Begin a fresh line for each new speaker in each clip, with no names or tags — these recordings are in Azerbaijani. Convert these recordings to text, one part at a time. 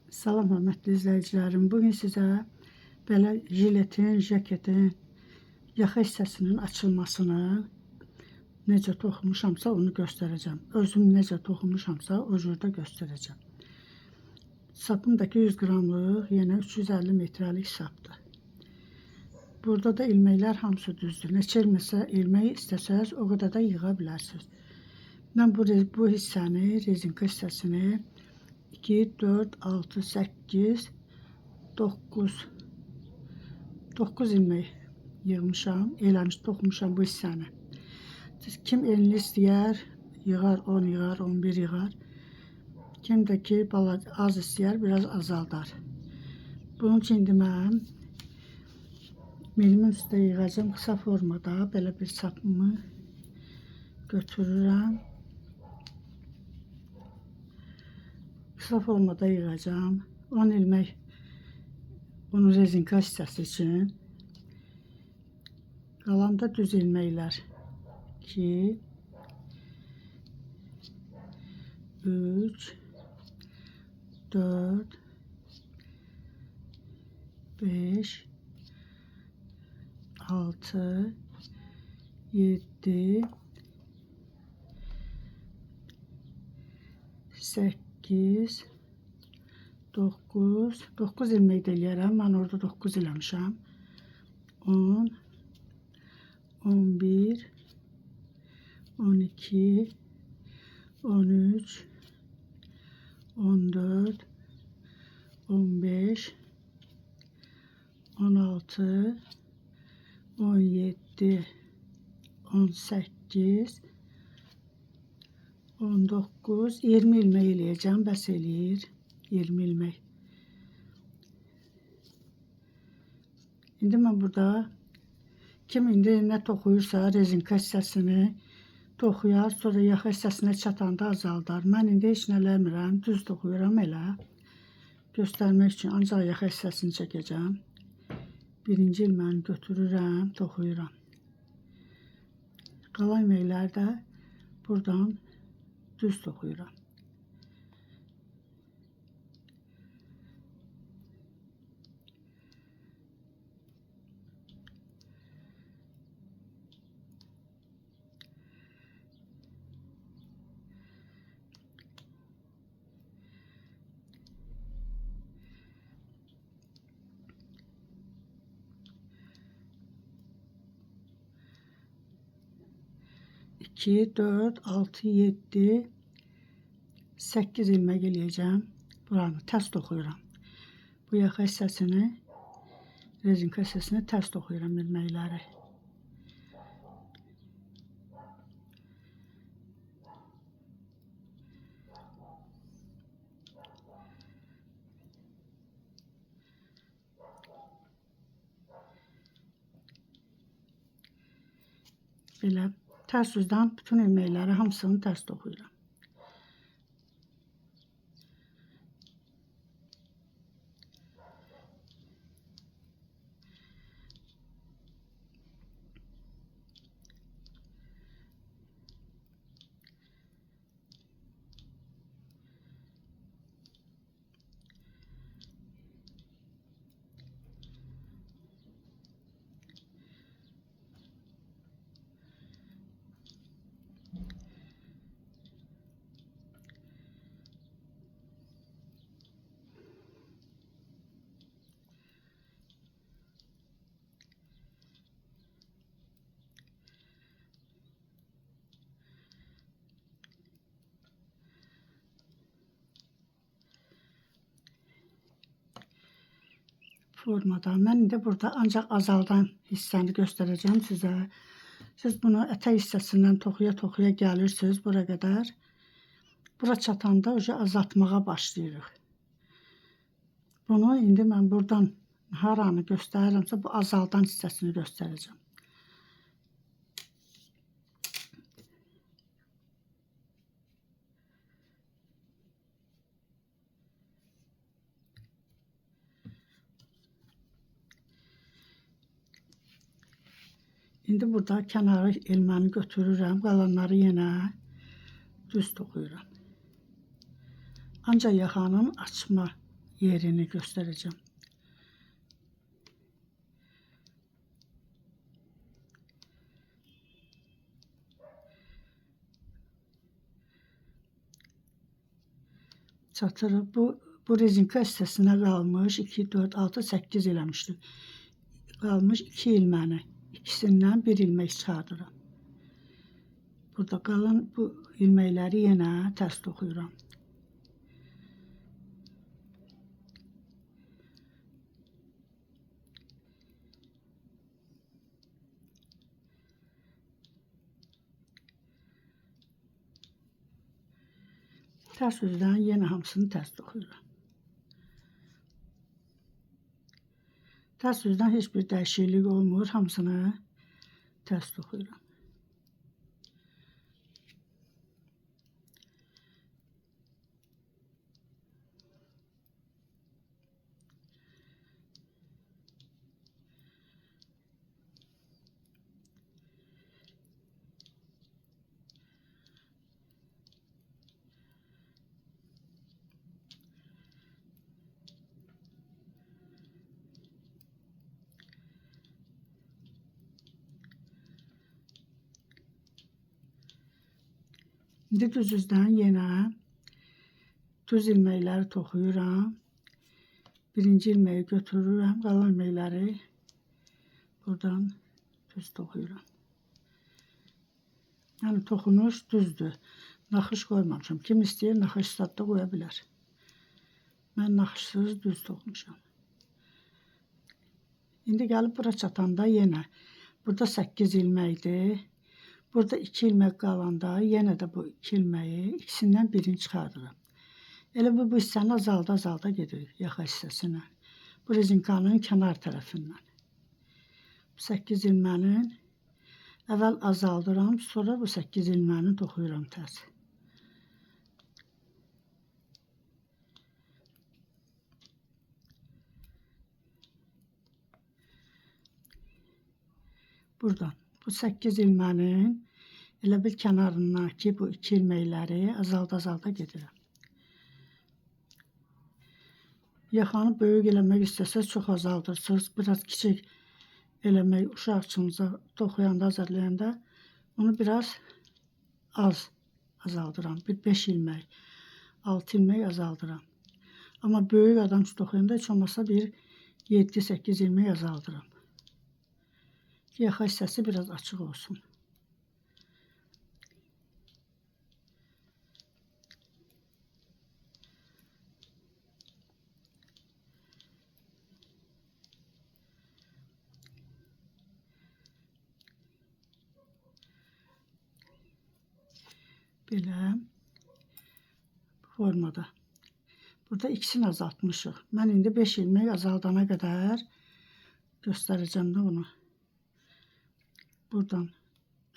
Salam hörmətli izləyicilərim. Bugün sizə belə jiletin, jaketin yaxa hissəsinin açılmasını necə toxumuşamsa onu göstərəcəm. Özüm necə toxumuşamsa o cürdə göstərəcəm. Sapım da 100 qramlıq, yenə 350 metrəlik sapdır. Burada da ilməklər hamısı düzdür. Neçə ilmək istəsəz o qədər də yığa bilərsiniz. Mən bu hissəni, rezinka hissəsini 2, 4, 6, 8, 9 ilmək yığmışam, toxumuşam bu hissəni. Kim elini istəyər, yığar, 10 yığar, 11 yığar. Kim də ki, az istəyər, biraz azaldar. Bunun üçün indi mən milimin üstə yığacam qısa formada, belə bir sapımı götürürəm. Qısa formada yığacam. 10 ilmək bunun rezinka hissəsi üçün. Qalan da düz ilməklər. 2, 3, 4, 5, 6, 7, 8, 9 ilmək də eləyərəm. Mən orada 9 eləmişəm. 10, 11, 12, 13, 14, 15, 16, 17, 18, 19, 20 ilmək eləyəcəm, bəs eləyir. 20 ilmək. İndi mən burada kim indi nə toxuyursa rezinka hissəsini toxuyar, sonra yaxa hissəsinə çatanda azaldar. Mən indi heç nə eləmirəm, düz toxuyuram elə. Göstərmək üçün ancaq yaxa hissəsini çəkəcəm. Birinci ilməni götürürəm, toxuyuram. Qalan ilməkləri də buradan düz toxuyuram. İki, 4, 6, 7, 8 ilmək eləyəcəm. Buranı tərs toxuyuram. Bu yaxa hissəsini, rezinka hissəsini tərs toxuyuram ilməkləri. Belə tərs üzdən bütün ilməkləri hamısını tərs toxuyuram. Formada. Mən indi burada ancaq azaldan hissəni göstərəcəm sizə. Siz bunu ətək hissəsindən toxuya gəlirsiniz bura qədər. Bura çatanda azaltmağa başlayırıq. Bunu indi mən buradan haranı göstərirəmsə bu azaldan hissəsini göstərəcəm. İndi burada kənarı ilməni götürürəm, qalanları yenə düz toxuyuram. Ancaq yaxanın açma yerini göstereceğim. Çatırı bu rezinka hissəsinə qalmış 2, 4, 6, 8 eləmişdim. Qalmış 2 ilməni. İkisindən bir ilmək çıxardıram. Burada qalan bu ilməkləri yenə tərs toxuyuram. Tərs üzdən yenə hamısını tərs toxuyuram. Tərs üzdən heç bir dəyişiklik olmur, hamısını tərs toxuyuram. İndi düz üzdən yenə düz ilməkləri toxuyuram. Birinci ilməyi götürürəm, qalan ilməkləri buradan düz toxuyuram. Yəni toxunuş düzdür. Naxış qoymamışam. Kim istəyir naxış da qoya bilər. Mən naxışsız düz toxumuşam. İndi gəlib bura çatanda yenə burada 8 ilməkdir. Burada 2 ilmək qalanda yenə də bu 2 ilməyi ikisindən birini çıxardıram. Elə bu hissəni azalda gedir yaxa hissəsinə. Bu rezinkanın kənar tərəfindən. 8 ilmənin əvvəl azaldıram, sonra bu 8 ilməni toxuyuram tərs. Buradan bu 8 ilmənin elə bir kənarından ki, bu 2 ilməkləri azalda gedirəm. Yaxanı böyük eləmək istəsəz çox azaldırsınız. Biraz kiçik eləmək uşaq üçün toxuyanda, hazırlayanda onu biraz az azaldıram. Bir 5 ilmək, 6 ilmək azaldıram. Amma böyük adam üçün toxuyanda heç olmasa bir 7-8 ilmək azaldıram. Yaxa hissəsi biraz açıq olsun. Belə formada. Burada ikisini azaltmışıq. Mən indi 5 ilmək azaldana qədər göstərəcəm də bunu. Buradan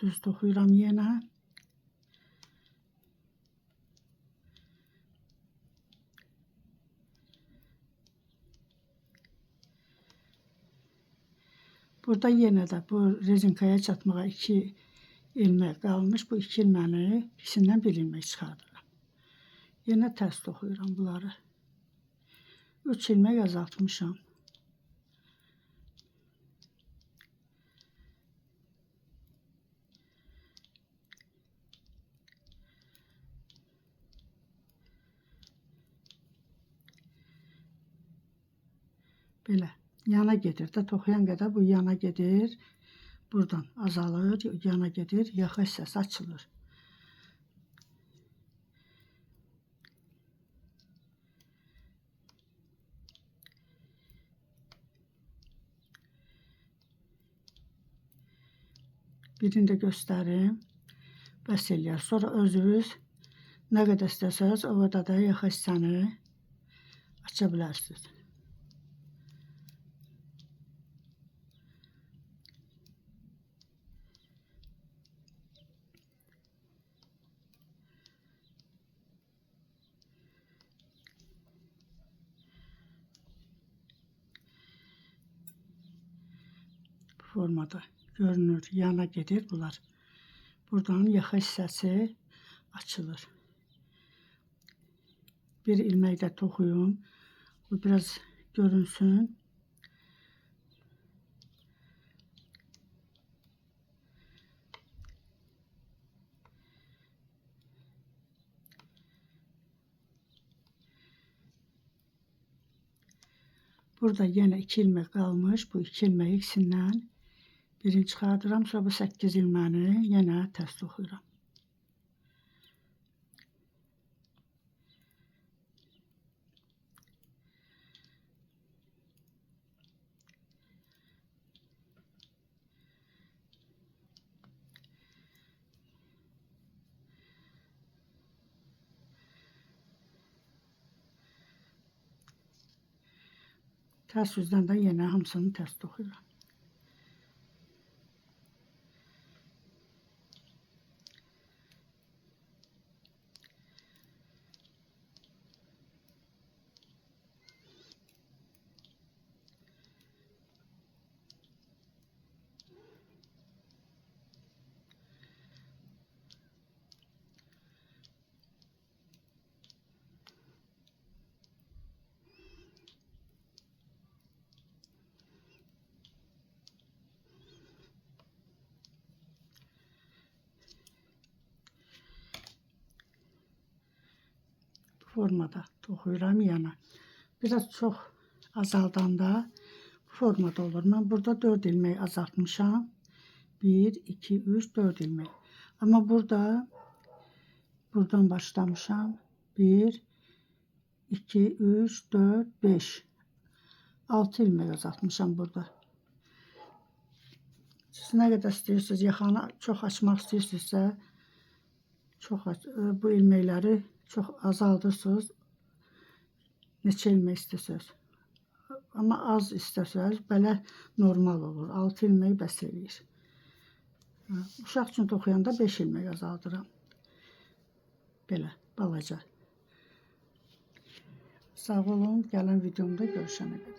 düz toxuyuram yenə. Burada yenə də bu rezinkaya çatmağa 2 ilmək qalmış. Bu 2 ilməni ikisindən bir ilmək çıxardıram. Yenə tərs toxuyuram bunları. 3 ilmək azaltmışam. Belə yana gedir də, toxuyan qədər bu yana gedir. Buradan azalır, yana gedir, yaxa hissəsi açılır. Birini də göstərim. Bəs eləyər. Sonra özünüz nə qədər istəsəniz o qədər də yaxa hissəni aça bilərsiniz. Formada görünür, yana gedir bunlar. Buradan yaxa hissəsi açılır. Bir ilmək də toxuyum. Bu biraz görünsün. Burada yine 2 ilmek kalmış. Bu 2 ilmeği ikisinden birini çıxardıram. Sonra bu 8 ilməni yine ters toxuyuram. Ters yüzden de yine hamısını ters toxuyuram. Formada toxuyuram yana. Biraz çox azaldanda bu formada olur. Mən burada 4 ilmek azaltmışam. 1, 2, 3, 4 ilmek. Ama buradan başlamışam. 1, 2, 3, 4, 5. 6 ilmek azaltmışam burada. Siz nə qədər istəyirsiniz, yaxanı çox açmaq istəyirsinizsə, bu ilmekləri çox azaldırsınız. Neçə ilmek istəsəz. Ama az istəsəz belə normal olur. 6 ilmek bəs eləyir. Uşaq üçün toxuyanda 5 ilmek azaldıram. Belə balaca. Sağ olun. Gələn videomda görüşənə qədər.